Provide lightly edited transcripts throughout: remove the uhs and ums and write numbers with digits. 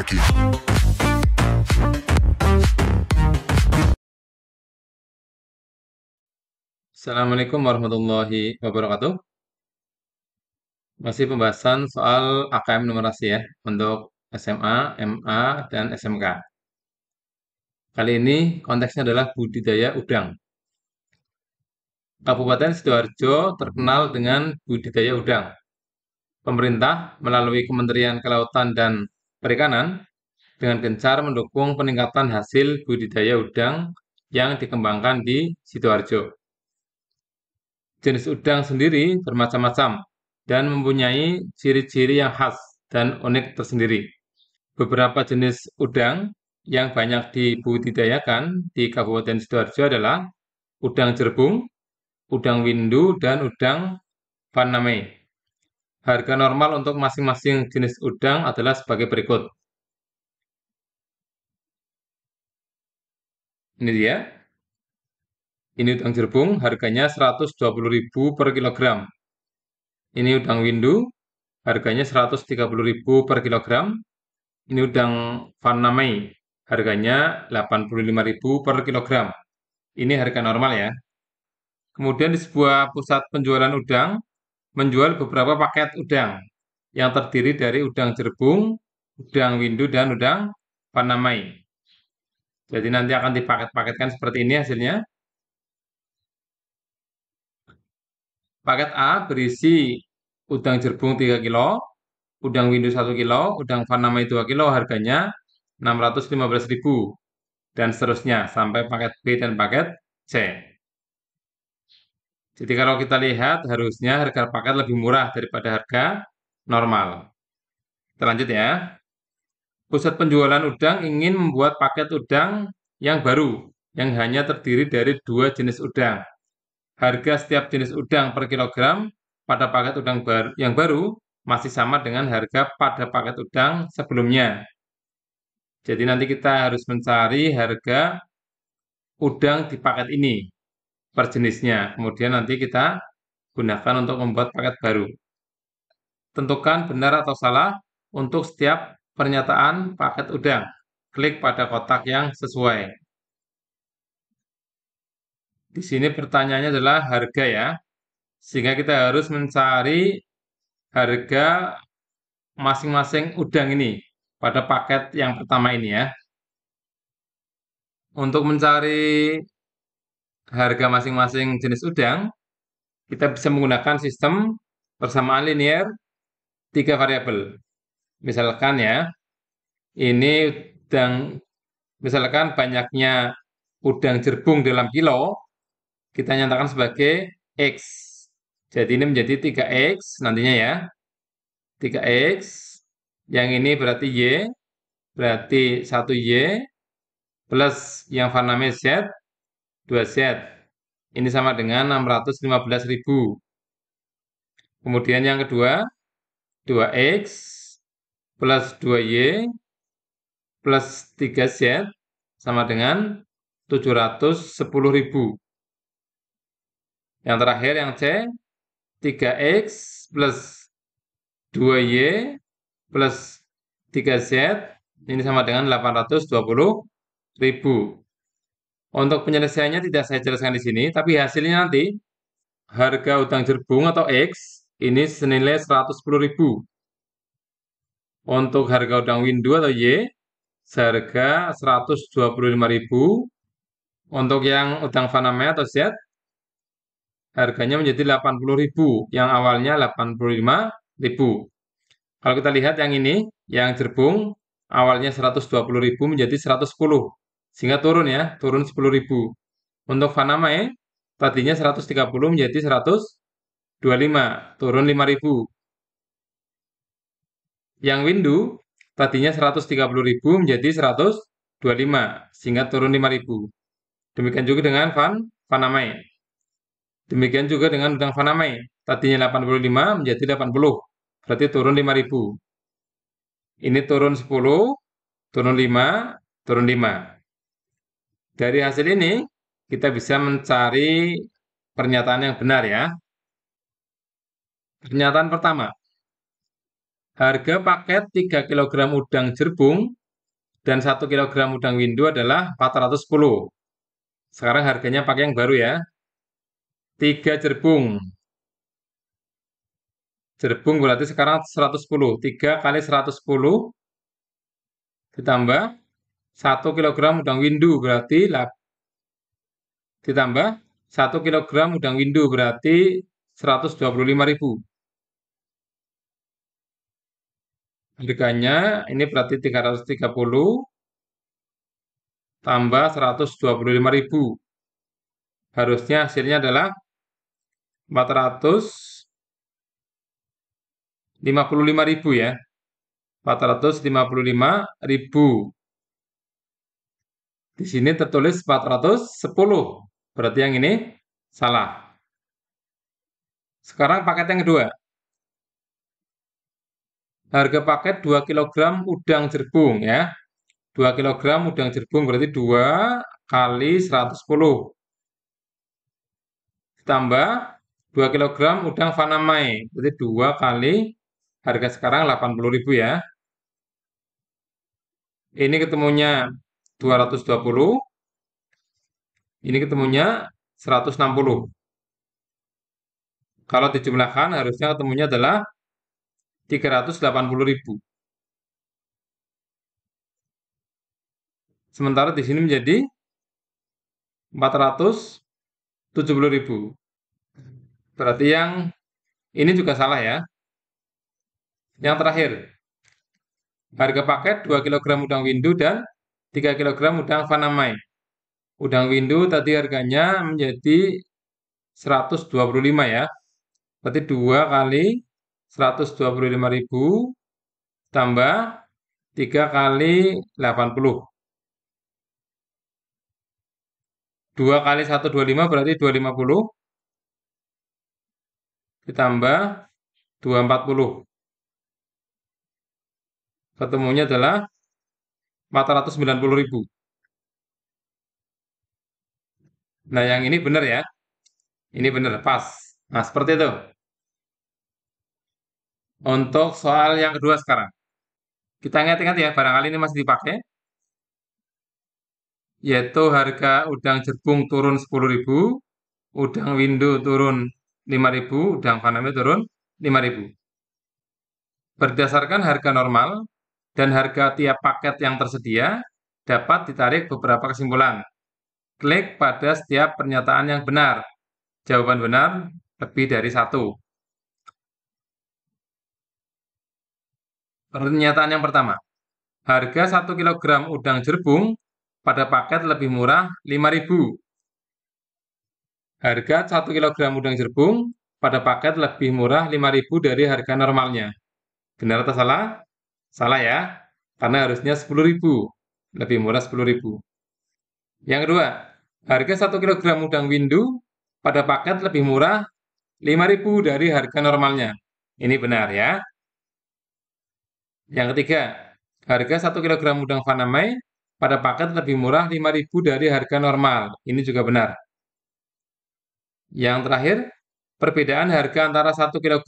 like it. Assalamualaikum warahmatullahi wabarakatuh. Masih pembahasan soal AKM numerasi ya, untuk SMA, MA, dan SMK. Kali ini konteksnya adalah budidaya udang. Kabupaten Sidoarjo terkenal dengan budidaya udang. Pemerintah melalui Kementerian Kelautan dan Perikanan dengan gencar mendukung peningkatan hasil budidaya udang yang dikembangkan di Sidoarjo. Jenis udang sendiri bermacam-macam dan mempunyai ciri-ciri yang khas dan unik tersendiri. Beberapa jenis udang yang banyak dibudidayakan di Kabupaten Sidoarjo adalah udang jerbung, udang windu, dan udang faname. Harga normal untuk masing-masing jenis udang adalah sebagai berikut. Ini dia. Ini udang jerbung, harganya 120.000 per kilogram. Ini udang windu, harganya 130.000 per kilogram. Ini udang faname, harganya 85.000 per kilogram. Ini harga normal ya. Kemudian di sebuah pusat penjualan udang, menjual beberapa paket udang yang terdiri dari udang jerbung, udang windu, dan udang faname. Jadi nanti akan dipaket-paketkan seperti ini hasilnya. Paket A berisi udang jerbung 3 kilo, udang windu 1 kilo, udang faname 2 kilo, harganya 615.000 dan seterusnya sampai paket B dan paket C. Jadi kalau kita lihat harusnya harga paket lebih murah daripada harga normal. Kita lanjut ya. Pusat penjualan udang ingin membuat paket udang yang baru, yang hanya terdiri dari 2 jenis udang. Harga setiap jenis udang per kilogram pada paket udang yang baru masih sama dengan harga pada paket udang sebelumnya. Jadi nanti kita harus mencari harga udang di paket ini per jenisnya. Kemudian nanti kita gunakan untuk membuat paket baru. Tentukan benar atau salah untuk setiap pernyataan paket udang. Klik pada kotak yang sesuai. Di sini pertanyaannya adalah harga ya. Sehingga kita harus mencari harga masing-masing udang ini pada paket yang pertama ini ya. Untuk mencari harga masing-masing jenis udang, kita bisa menggunakan sistem persamaan linear 3 variabel. Misalkan ya, ini udang, misalkan banyaknya udang jerbung dalam kilo, kita nyatakan sebagai X. Jadi ini menjadi 3X nantinya ya. 3X, yang ini berarti Y, berarti 1Y, plus yang faname Z, 2Z. Ini sama dengan 615.000. Kemudian yang kedua, 2X plus 2Y plus 3Z sama dengan 710.000. Yang terakhir yang C, 3X plus 2Y plus 3Z ini sama dengan 820.000. Untuk penyelesaiannya tidak saya jelaskan di sini, tapi hasilnya nanti harga udang jerbung atau X ini senilai 110.000. Untuk harga udang windu atau Y seharga 125.000. Untuk yang udang faname atau Z harganya menjadi 80.000, yang awalnya 85.000. Kalau kita lihat yang ini, yang jerbung awalnya 120.000 menjadi 110, sehingga turun ya, turun 10.000. Untuk faname tadinya 130 menjadi 125, turun 5.000. Yang windu tadinya 130.000 menjadi 125, sehingga turun 5.000. Demikian juga dengan faname. Demikian juga dengan udang faname, tadinya 85 menjadi 80, berarti turun 5.000. Ini turun 10, turun 5, turun 5. Dari hasil ini, kita bisa mencari pernyataan yang benar ya. Pernyataan pertama, Harga paket 3 kg udang jerbung dan 1 kg udang windu adalah 410. Sekarang harganya pakai yang baru ya. 3 jerbung. Jerbung berarti sekarang 110. 3 kali 110 ditambah 1 kg udang windu berarti ditambah 1 kg udang windu berarti 125.000. Harganya ini berarti 330 tambah 125.000. Harusnya hasilnya adalah 455.000 ya. 455.000. Di sini tertulis 410. Berarti yang ini salah. Sekarang paket yang kedua. Harga paket 2 kg udang jerbung ya. 2 kg udang jerbung berarti 2 kali 110. Ditambah 2 kg udang Fanamai. Berarti 2 kali harga sekarang 80.000 ya. Ini ketemunya 220. Ini ketemunya 160. Kalau dijumlahkan harusnya ketemunya adalah 380.000. Sementara di sini menjadi 470.000. Berarti yang ini juga salah ya. Yang terakhir, harga paket 2 kg udang windu dan 3 kg udang Fanamai. Udang windu tadi harganya menjadi 125 ya. Berarti 2 kali 125.000 tambah 3 kali 80. 2 kali 125 berarti 250 ditambah 240. Ketemunya adalah 490.000. Nah, yang ini benar ya. Ini benar, pas. Nah, seperti itu. Untuk soal yang kedua sekarang. Kita ingat-ingat ya, barangkali ini masih dipakai. Yaitu harga udang jerbung turun 10.000, udang windu turun 5.000, udang Faname turun 5.000. Berdasarkan harga normal dan harga tiap paket yang tersedia, dapat ditarik beberapa kesimpulan. Klik pada setiap pernyataan yang benar. Jawaban benar lebih dari satu. Pernyataan yang pertama. Harga 1 kg udang jerbung pada paket lebih murah 5.000. Harga 1 kg udang jerbung pada paket lebih murah 5.000 dari harga normalnya. Benar atau salah? Salah ya, karena harusnya 10.000. Lebih murah 10.000. Yang kedua, harga 1 kg udang windu pada paket lebih murah 5.000 dari harga normalnya. Ini benar ya. Yang ketiga, harga 1 kg udang Fanamai pada paket lebih murah 5.000 dari harga normal. Ini juga benar. Yang terakhir, perbedaan harga antara 1 kg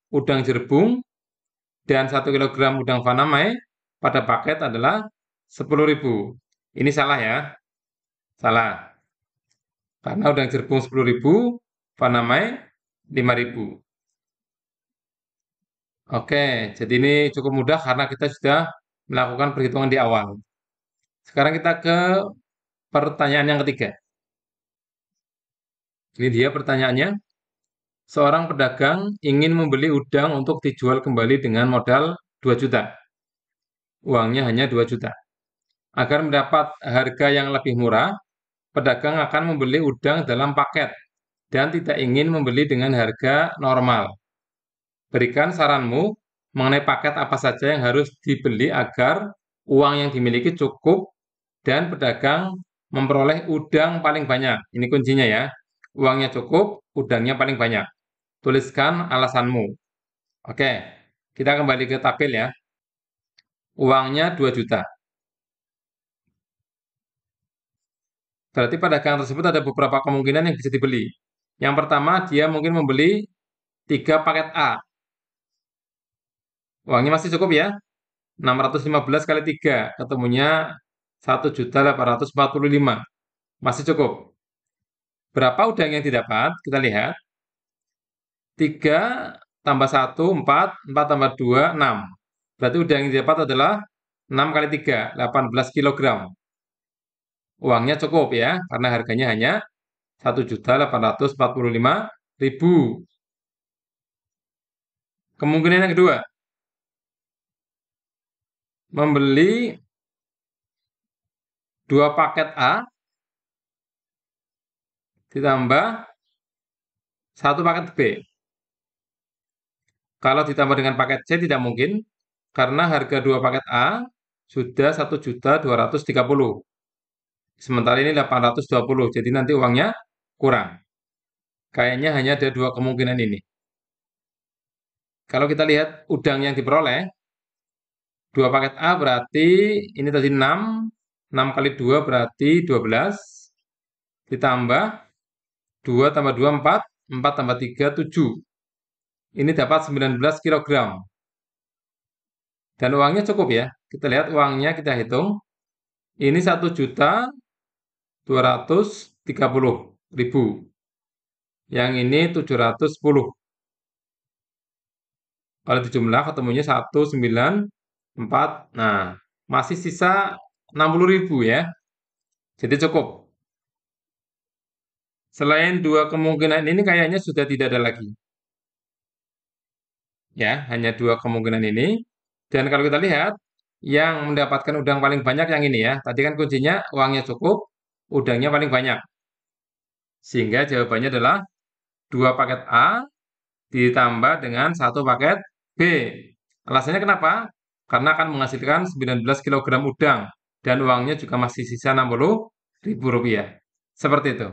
udang jerbung dan 1 kg udang Fanamai pada paket adalah 10.000. Ini salah ya. Salah. Karena udang jerbung 10.000, Fanamai 5.000. Oke, jadi ini cukup mudah karena kita sudah melakukan perhitungan di awal. Sekarang kita ke pertanyaan yang ketiga. Ini dia pertanyaannya. Seorang pedagang ingin membeli udang untuk dijual kembali dengan modal 2 juta. Uangnya hanya 2 juta. Agar mendapat harga yang lebih murah, pedagang akan membeli udang dalam paket dan tidak ingin membeli dengan harga normal. Berikan saranmu mengenai paket apa saja yang harus dibeli agar uang yang dimiliki cukup dan pedagang memperoleh udang paling banyak. Ini kuncinya ya. Uangnya cukup, udangnya paling banyak. Tuliskan alasanmu. Oke, kita kembali ke tabel ya. Uangnya 2 juta. Berarti pedagang tersebut ada beberapa kemungkinan yang bisa dibeli. Yang pertama, dia mungkin membeli 3 paket A. Uangnya masih cukup ya. 615 kali 3 ketemunya 1.845. Masih cukup. Berapa udang yang didapat? Kita lihat. 3 tambah 1, 4. 4 tambah 2, 6. Berarti udang yang didapat adalah 6 kali 3, 18 kilogram. Uangnya cukup ya, karena harganya hanya 1.845.000. Kemungkinan yang kedua, membeli 2 paket A ditambah 1 paket B. Kalau ditambah dengan paket C tidak mungkin, karena harga 2 paket A sudah 1.230.000. Sementara ini 820, jadi nanti uangnya kurang. Kayaknya hanya ada 2 kemungkinan ini. Kalau kita lihat udang yang diperoleh, 2 paket A berarti ini tadi 6. 6 kali 2 berarti 12. Ditambah 2 tambah 2, 4. 4 tambah 3, 7. Ini dapat 19 kilogram. Dan uangnya cukup ya. Kita lihat uangnya, kita hitung. Ini 1.230.000. Yang ini 710. Kalau dijumlah ketemunya 194. Nah, masih sisa 60.000 ya. Jadi cukup. Selain 2 kemungkinan ini kayaknya sudah tidak ada lagi. Ya, hanya 2 kemungkinan ini. Dan kalau kita lihat, yang mendapatkan udang paling banyak yang ini ya. Tadi kan kuncinya uangnya cukup, udangnya paling banyak. Sehingga jawabannya adalah 2 paket A ditambah dengan 1 paket B. Alasannya kenapa? Karena akan menghasilkan 19 kilogram udang. Dan uangnya juga masih sisa 60.000 rupiah. Seperti itu.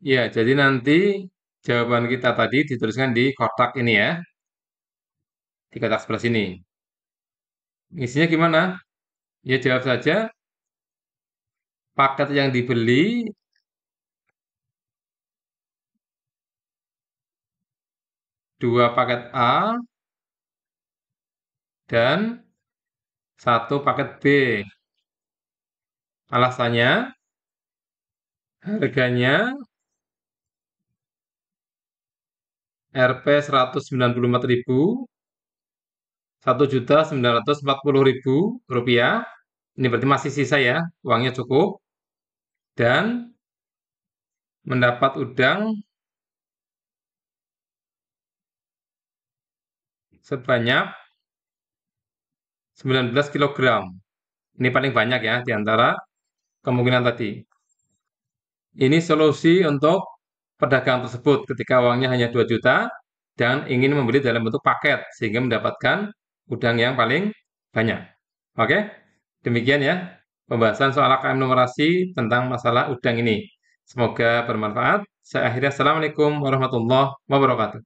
Ya, jadi nanti jawaban kita tadi dituliskan di kotak ini ya. Di kotak sebelah sini. Isinya gimana? Ya jawab saja. Paket yang dibeli 2 paket A dan 1 paket B. Alasannya harganya Rp 194.000, 1.940.000 rupiah. Ini berarti masih sisa ya, uangnya cukup. Dan mendapat udang sebanyak 19 kilogram. Ini paling banyak ya di antara kemungkinan tadi. Ini solusi untuk pedagang tersebut ketika uangnya hanya 2 juta dan ingin membeli dalam bentuk paket sehingga mendapatkan udang yang paling banyak. Oke, demikian ya pembahasan soal AKM numerasi tentang masalah udang ini. Semoga bermanfaat. Saya akhiri. Assalamualaikum warahmatullahi wabarakatuh.